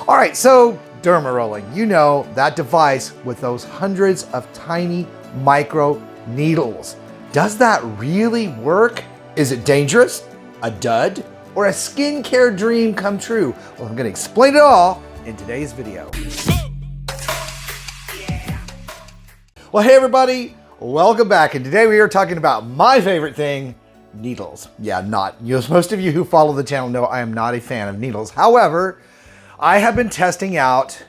All right, so derma rolling, you know, that device with those hundreds of tiny micro needles. Does that really work? Is it dangerous, a dud, or a skincare dream come true? Well, I'm gonna explain it all in today's video. Well, hey everybody, welcome back. And today we are talking about my favorite thing, needles. Yeah, most of you who follow the channel know I am not a fan of needles. However, I have been testing out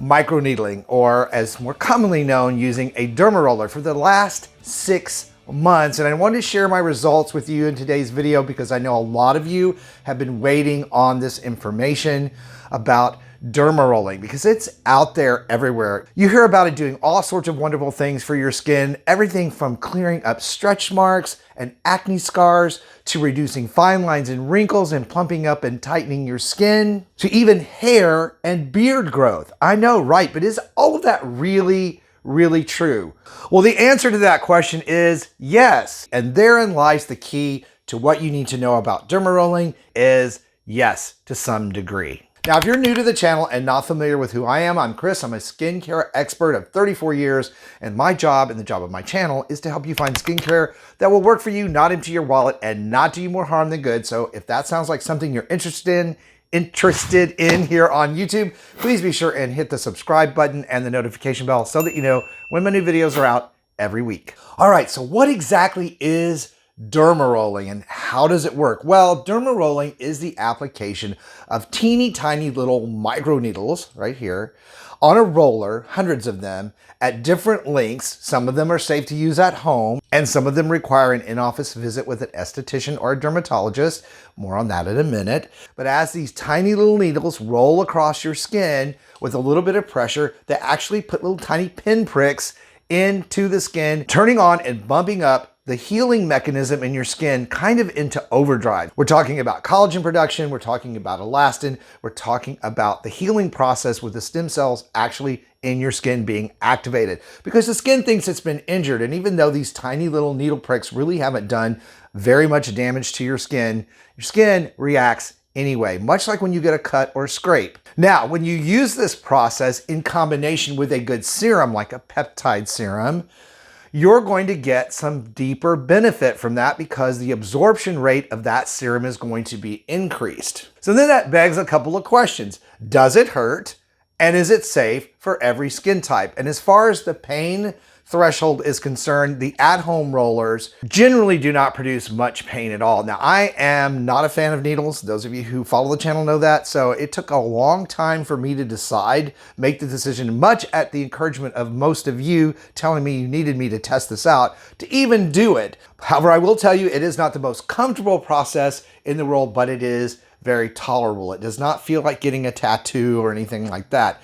microneedling, or as more commonly known, using a derma roller for the last 6 months. And I wanted to share my results with you in today's video because I know a lot of you have been waiting on this information about derma rolling because it's out there everywhere. You hear about it doing all sorts of wonderful things for your skin, everything from clearing up stretch marks and acne scars to reducing fine lines and wrinkles and plumping up and tightening your skin to even hair and beard growth. I know, right? But is all of that really true? Well, the answer to that question is yes. And therein lies the key to what you need to know about derma rolling is yes, to some degree. Now, if you're new to the channel and not familiar with who I am, I'm Chris. I'm a skincare expert of 34 years, and my job and the job of my channel is to help you find skincare that will work for you, not empty your wallet, and not do you more harm than good. So if that sounds like something you're interested in here on YouTube, please be sure and hit the subscribe button and the notification bell so that you know when my new videos are out every week. All right, so what exactly is derma rolling and how does it work? Well, derma rolling is the application of teeny tiny little micro needles right here on a roller, hundreds of them at different lengths. Some of them are safe to use at home and some of them require an in-office visit with an esthetician or a dermatologist. More on that in a minute. But as these tiny little needles roll across your skin with a little bit of pressure, they actually put little tiny pinpricks into the skin, turning on and bumping up the healing mechanism in your skin kind of into overdrive. We're talking about collagen production, we're talking about elastin, we're talking about the healing process with the stem cells actually in your skin being activated. Because the skin thinks it's been injured, and even though these tiny little needle pricks really haven't done very much damage to your skin reacts anyway, much like when you get a cut or scrape. Now, when you use this process in combination with a good serum like a peptide serum, you're going to get some deeper benefit from that because the absorption rate of that serum is going to be increased. So then that begs a couple of questions. Does it hurt? And is it safe for every skin type? And as far as the pain threshold is concerned, the at-home rollers generally do not produce much pain at all. Now, I am not a fan of needles. Those of you who follow the channel know that. So it took a long time for me to make the decision, much at the encouragement of most of you telling me you needed me to test this out, to even do it. However, I will tell you, it is not the most comfortable process in the world, but it is very tolerable. It does not feel like getting a tattoo or anything like that.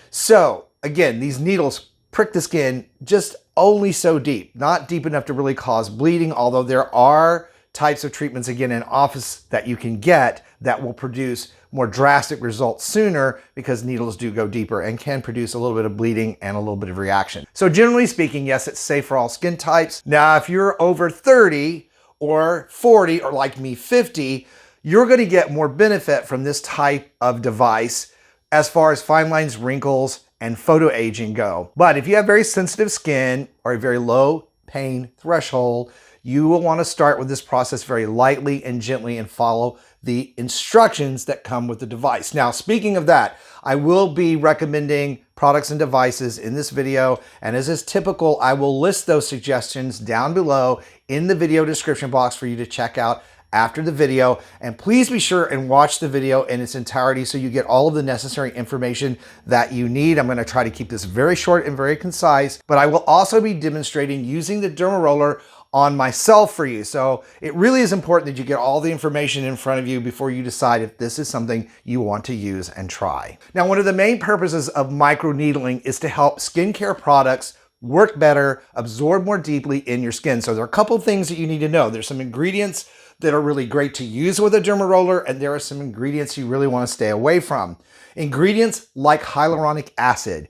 So again, these needles prick the skin just only so deep, not deep enough to really cause bleeding, although there are types of treatments, again, in office that you can get that will produce more drastic results sooner because needles do go deeper and can produce a little bit of bleeding and a little bit of reaction. So generally speaking, yes, it's safe for all skin types. Now, if you're over 30 or 40 or like me, 50, you're going to get more benefit from this type of device as far as fine lines, wrinkles, and photo aging go. But if you have very sensitive skin or a very low pain threshold, you will want to start with this process very lightly and gently and follow the instructions that come with the device. Now, speaking of that, I will be recommending products and devices in this video, and as is typical, I will list those suggestions down below in the video description box for you to check out after the video. And please be sure and watch the video in its entirety so you get all of the necessary information that you need. I'm going to try to keep this very short and very concise, but I will also be demonstrating using the derma roller on myself for you. So it really is important that you get all the information in front of you before you decide if this is something you want to use and try. Now, one of the main purposes of microneedling is to help skincare products work better, absorb more deeply in your skin. So there are a couple things that you need to know. There's some ingredients that are really great to use with a derma roller, and there are some ingredients you really want to stay away from. Ingredients like hyaluronic acid,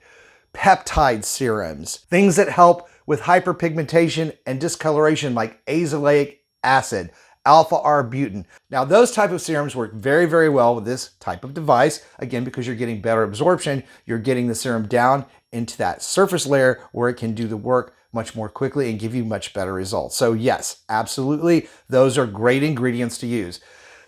peptide serums, things that help with hyperpigmentation and discoloration like azelaic acid, alpha-arbutin. Now, those type of serums work very, very well with this type of device. Again, because you're getting better absorption, you're getting the serum down into that surface layer where it can do the work much more quickly and give you much better results. So yes, absolutely, those are great ingredients to use.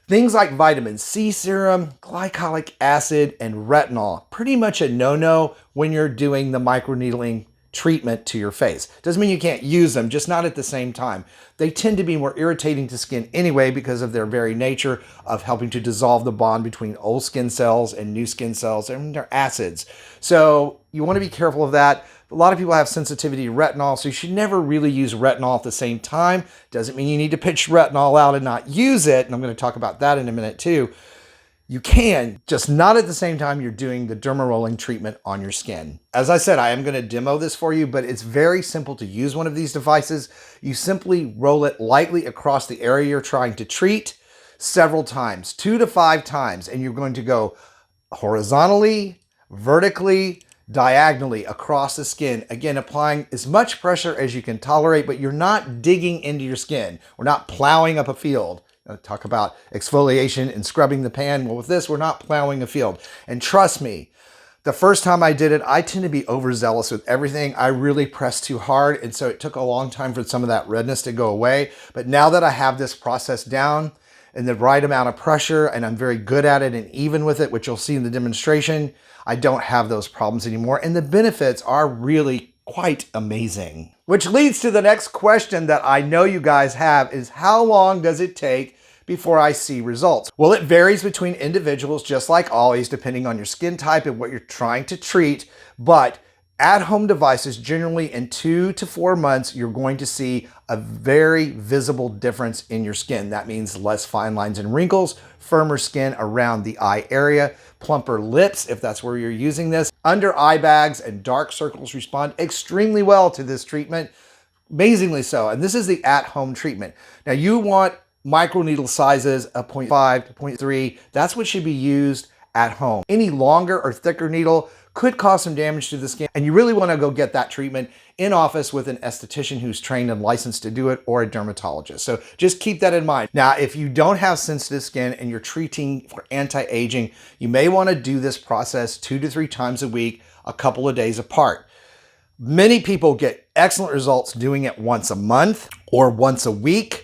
Things like vitamin C serum, glycolic acid, and retinol, pretty much a no-no when you're doing the microneedling treatment to your face. Doesn't mean you can't use them, just not at the same time. They tend to be more irritating to skin anyway because of their very nature of helping to dissolve the bond between old skin cells and new skin cells, and their acids. So you want to be careful of that. A lot of people have sensitivity to retinol, so you should never really use retinol at the same time. Doesn't mean you need to pitch retinol out and not use it, and I'm going to talk about that in a minute too. You can, just not at the same time you're doing the derma rolling treatment on your skin. As I said, I am going to demo this for you, but it's very simple to use one of these devices. You simply roll it lightly across the area you're trying to treat several times, 2 to 5 times, and you're going to go horizontally, vertically, diagonally across the skin. Again, applying as much pressure as you can tolerate, but you're not digging into your skin. We're not plowing up a field. Talk about exfoliation and scrubbing the pan. Well, with this, we're not plowing a field. And trust me, the first time I did it, I tend to be overzealous with everything. I really pressed too hard, and so it took a long time for some of that redness to go away. But now that I have this process down and the right amount of pressure, and I'm very good at it and even with it, which you'll see in the demonstration, I don't have those problems anymore. And the benefits are really quite amazing. Which leads to the next question that I know you guys have is, how long does it take before I see results? Well, it varies between individuals, just like always, depending on your skin type and what you're trying to treat. But at-home devices, generally in 2 to 4 months, you're going to see a very visible difference in your skin. That means less fine lines and wrinkles, firmer skin around the eye area, plumper lips, if that's where you're using this. Under eye bags and dark circles respond extremely well to this treatment, amazingly so. And this is the at-home treatment. Now, you want microneedle sizes of 0.5 to 0.3. That's what should be used at home. Any longer or thicker needle could cause some damage to the skin, and you really want to go get that treatment in office with an esthetician who's trained and licensed to do it, or a dermatologist. So just keep that in mind. Now, if you don't have sensitive skin and you're treating for anti-aging, you may want to do this process 2 to 3 times a week, a couple of days apart. Many people get excellent results doing it once a month or once a week,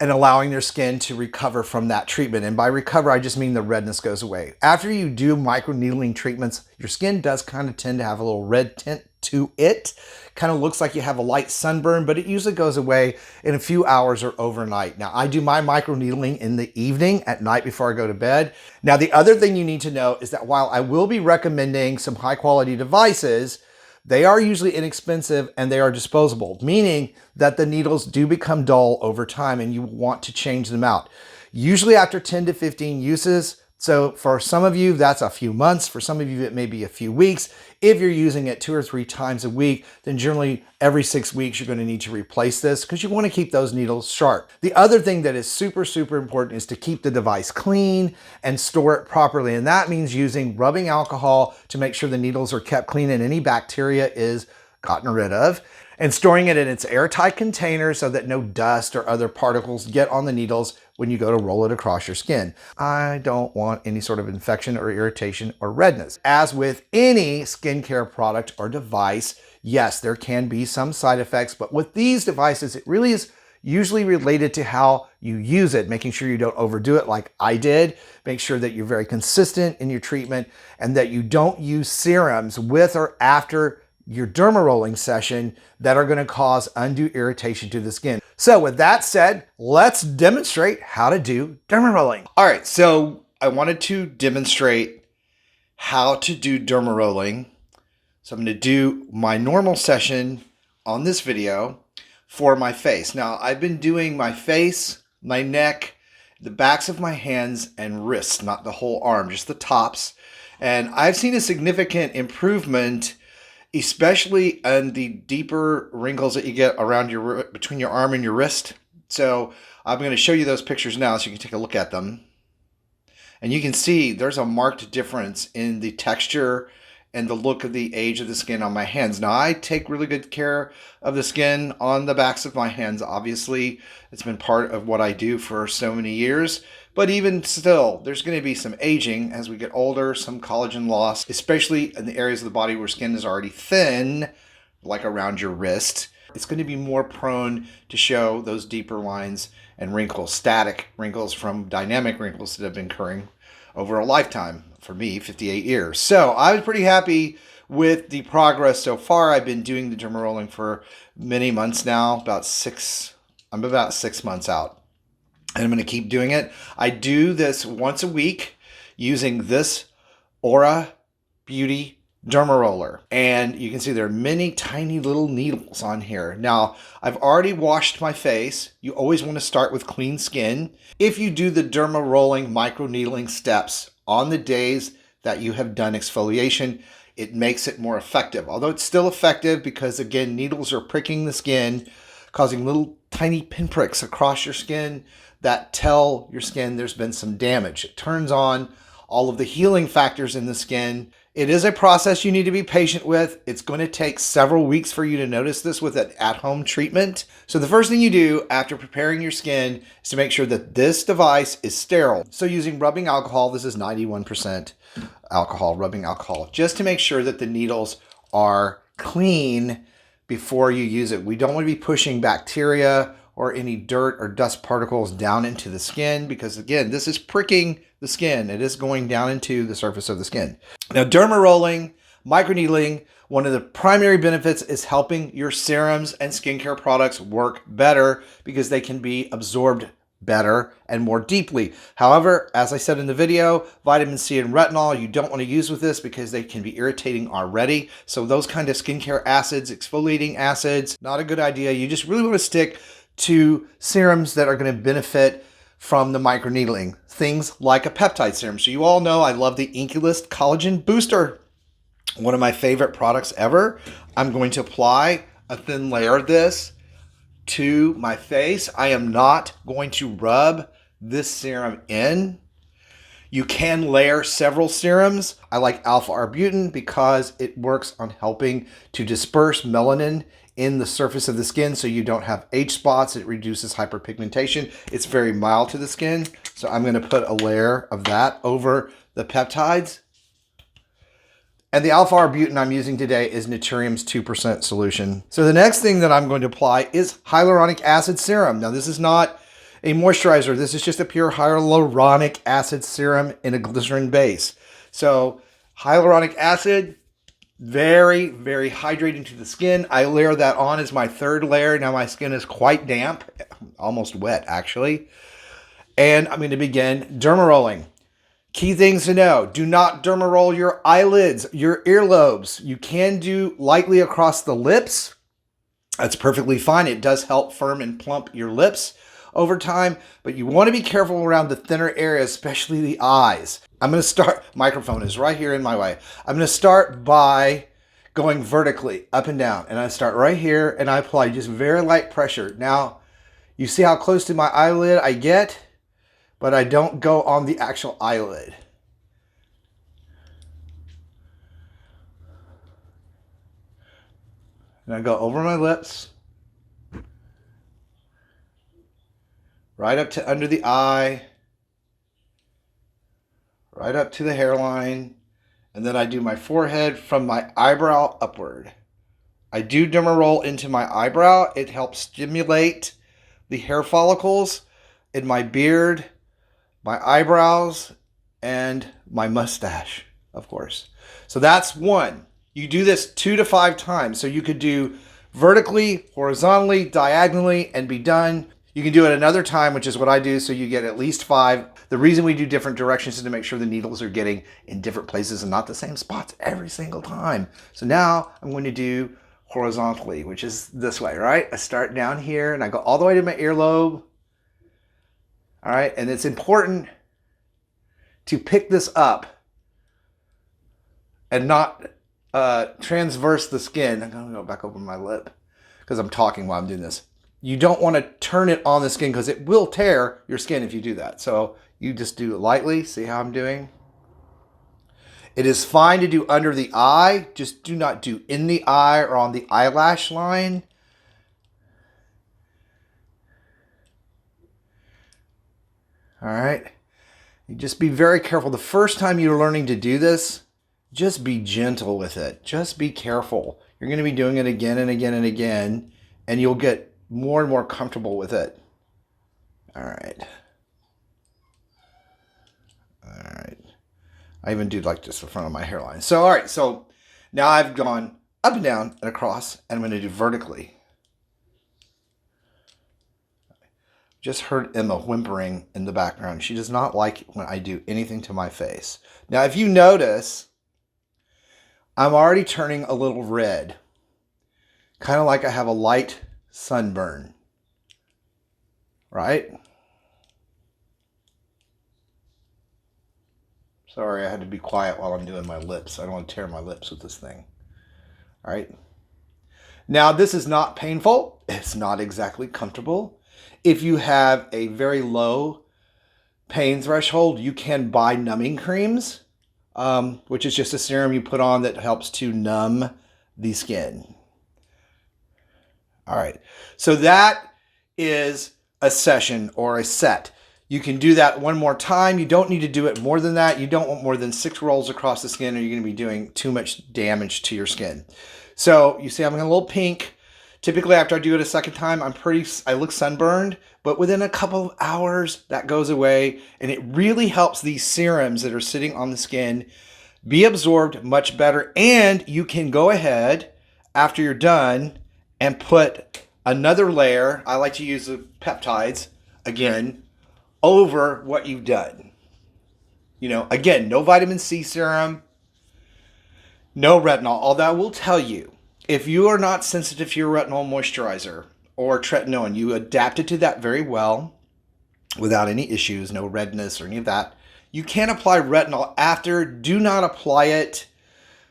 and allowing their skin to recover from that treatment. And by recover, I just mean the redness goes away. After you do microneedling treatments, your skin does kind of tend to have a little red tint to it. Kind of looks like you have a light sunburn, but it usually goes away in a few hours or overnight. Now, I do my microneedling in the evening at night before I go to bed. Now, the other thing you need to know is that while I will be recommending some high quality devices, they are usually inexpensive and they are disposable, meaning that the needles do become dull over time and you want to change them out. Usually after 10 to 15 uses. So for some of you, that's a few months. For some of you, it may be a few weeks. If you're using it 2 or 3 times a week, then generally every 6 weeks, you're going to need to replace this because you want to keep those needles sharp. The other thing that is super, super important is to keep the device clean and store it properly. And that means using rubbing alcohol to make sure the needles are kept clean and any bacteria is gotten rid of, and storing it in its airtight container so that no dust or other particles get on the needles when you go to roll it across your skin. I don't want any sort of infection or irritation or redness. As with any skincare product or device, yes, there can be some side effects, but with these devices, it really is usually related to how you use it, making sure you don't overdo it like I did. Make sure that you're very consistent in your treatment and that you don't use serums with or after your derma rolling session that are going to cause undue irritation to the skin. So with that said, let's demonstrate how to do derma rolling. All right, so I wanted to demonstrate how to do derma rolling. So I'm going to do my normal session on this video for my face. Now, I've been doing my face, my neck, the backs of my hands and wrists, not the whole arm, just the tops. And I've seen a significant improvement, especially in the deeper wrinkles that you get around between your arm and your wrist. So I'm going to show you those pictures now so you can take a look at them. And you can see there's a marked difference in the texture and the look of the age of the skin on my hands. Now, I take really good care of the skin on the backs of my hands. Obviously, it's been part of what I do for so many years. But even still, there's going to be some aging as we get older, some collagen loss, especially in the areas of the body where skin is already thin, like around your wrist. It's going to be more prone to show those deeper lines and wrinkles, static wrinkles from dynamic wrinkles that have been occurring over a lifetime. For me, 58 years. So I was pretty happy with the progress so far. I've been doing the derma rolling for many months now, I'm about 6 months out. And I'm going to keep doing it. I do this once a week using this Aura Beauty Derma Roller. And you can see there are many tiny little needles on here. Now, I've already washed my face. You always want to start with clean skin. If you do the derma rolling micro needling steps on the days that you have done exfoliation, it makes it more effective. Although it's still effective because, again, needles are pricking the skin, causing little tiny pinpricks across your skin that tell your skin there's been some damage. It turns on all of the healing factors in the skin. It is a process you need to be patient with. It's going to take several weeks for you to notice this with an at-home treatment. So the first thing you do after preparing your skin is to make sure that this device is sterile. So using rubbing alcohol, this is 91% alcohol, rubbing alcohol, just to make sure that the needles are clean before you use it. We don't want to be pushing bacteria or any dirt or dust particles down into the skin because, again, this is pricking the skin. It is going down into the surface of the skin. Now, derma rolling, microneedling, one of the primary benefits is helping your serums and skincare products work better because they can be absorbed better and more deeply. However, as I said in the video, vitamin C and retinol you don't want to use with this because they can be irritating already. So those kind of skincare acids, exfoliating acids, not a good idea. You just really want to stick to serums that are going to benefit from the microneedling. Things like a peptide serum. So you all know I love the Inculist Collagen Booster. One of my favorite products ever. I'm going to apply a thin layer of this to my face. I am not going to rub this serum in. You can layer several serums. I like alpha-arbutin because it works on helping to disperse melanin in the surface of the skin so you don't have age spots. It reduces hyperpigmentation. It's very mild to the skin. So I'm going to put a layer of that over the peptides. And the alpha-arbutin I'm using today is Naturium's 2% solution. So the next thing that I'm going to apply is hyaluronic acid serum. Now this is not a moisturizer. This is just a pure hyaluronic acid serum in a glycerin base. So hyaluronic acid, very, very hydrating to the skin. I layer that on as my third layer. Now my skin is quite damp, almost wet actually. And I'm going to begin derma rolling. Key things to know. Do not derma roll your eyelids, your earlobes. You can do lightly across the lips. That's perfectly fine. It does help firm and plump your lips over time, but you want to be careful around the thinner areas, especially the eyes. I'm going to start, microphone is right here in my way. I'm going to start by going vertically up and down, and I start right here and I apply just very light pressure. Now, you see how close to my eyelid I get, but I don't go on the actual eyelid. And I go over my lips, right up to under the eye, right up to the hairline, and then I do my forehead from my eyebrow upward. I do derma roll into my eyebrow. It helps stimulate the hair follicles in my beard, my eyebrows, and my mustache, of course. So that's one. You do this 2 to 5 times. So you could do vertically, horizontally, diagonally, and be done. You can do it another time, which is what I do, so you get at least 5. The reason we do different directions is to make sure the needles are getting in different places and not the same spots every single time. So now I'm going to do horizontally, which is this way, right? I start down here and I go all the way to my earlobe. All right, and it's important to pick this up and not transverse the skin. I'm gonna go back over my lip because I'm talking while I'm doing this. You don't want to turn it on the skin because it will tear your skin if you do that. So you just do it lightly. See how I'm doing? It is fine to do under the eye. Just do not do in the eye or on the eyelash line. All right. You just be very careful. The first time you're learning to do this, just be gentle with it. Just be careful. You're going to be doing it again and again and again, and you'll get more and more comfortable with it. All right. All right. I even do like this in front of my hairline. So, all right. So now I've gone up and down and across, and I'm going to do vertically. Just heard Emma whimpering in the background. She does not like it when I do anything to my face. Now, if you notice, I'm already turning a little red. Kind of like I have a light sunburn. Right? Sorry, I had to be quiet while I'm doing my lips. I don't want to tear my lips with this thing. All right. Now, this is not painful. It's not exactly comfortable. If you have a very low pain threshold, you can buy numbing creams, which is just a serum you put on that helps to numb the skin. All right. So that is a session or a set. You can do that one more time. You don't need to do it more than that. You don't want more than 6 rolls across the skin, or you're going to be doing too much damage to your skin. So you see I'm getting a little pink. Typically after I do it a second time, I look sunburned, but within a couple of hours that goes away, and it really helps these serums that are sitting on the skin be absorbed much better. And you can go ahead after you're done and put another layer. I like to use the peptides again over what you've done. You know, again, no vitamin C serum, no retinol. Although I will tell you, if you are not sensitive to your retinol moisturizer or tretinoin, you adapted to that very well without any issues, no redness or any of that, you can apply retinol after. Do not apply it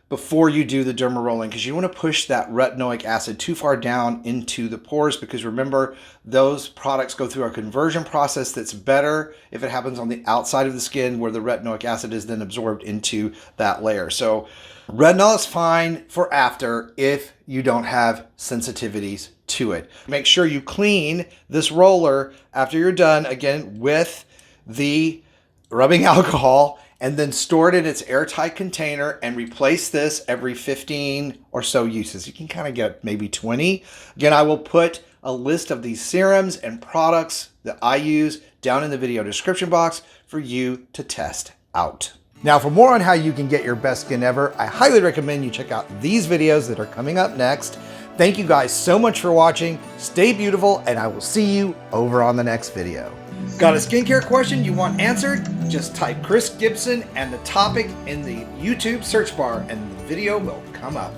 before you do the derma rolling, because you want to push that retinoic acid too far down into the pores, because remember, those products go through a conversion process that's better if it happens on the outside of the skin, where the retinoic acid is then absorbed into that layer. So retinol is fine for after if you don't have sensitivities to it. Make sure you clean this roller after you're done, again, with the rubbing alcohol, and then store it in its airtight container and replace this every 15 or so uses. You can kind of get maybe 20. Again, I will put a list of these serums and products that I use down in the video description box for you to test out. Now, for more on how you can get your best skin ever, I highly recommend you check out these videos that are coming up next. Thank you guys so much for watching. Stay beautiful, and I will see you over on the next video. Got a skincare question you want answered? Just type Chris Gibson and the topic in the YouTube search bar, and the video will come up.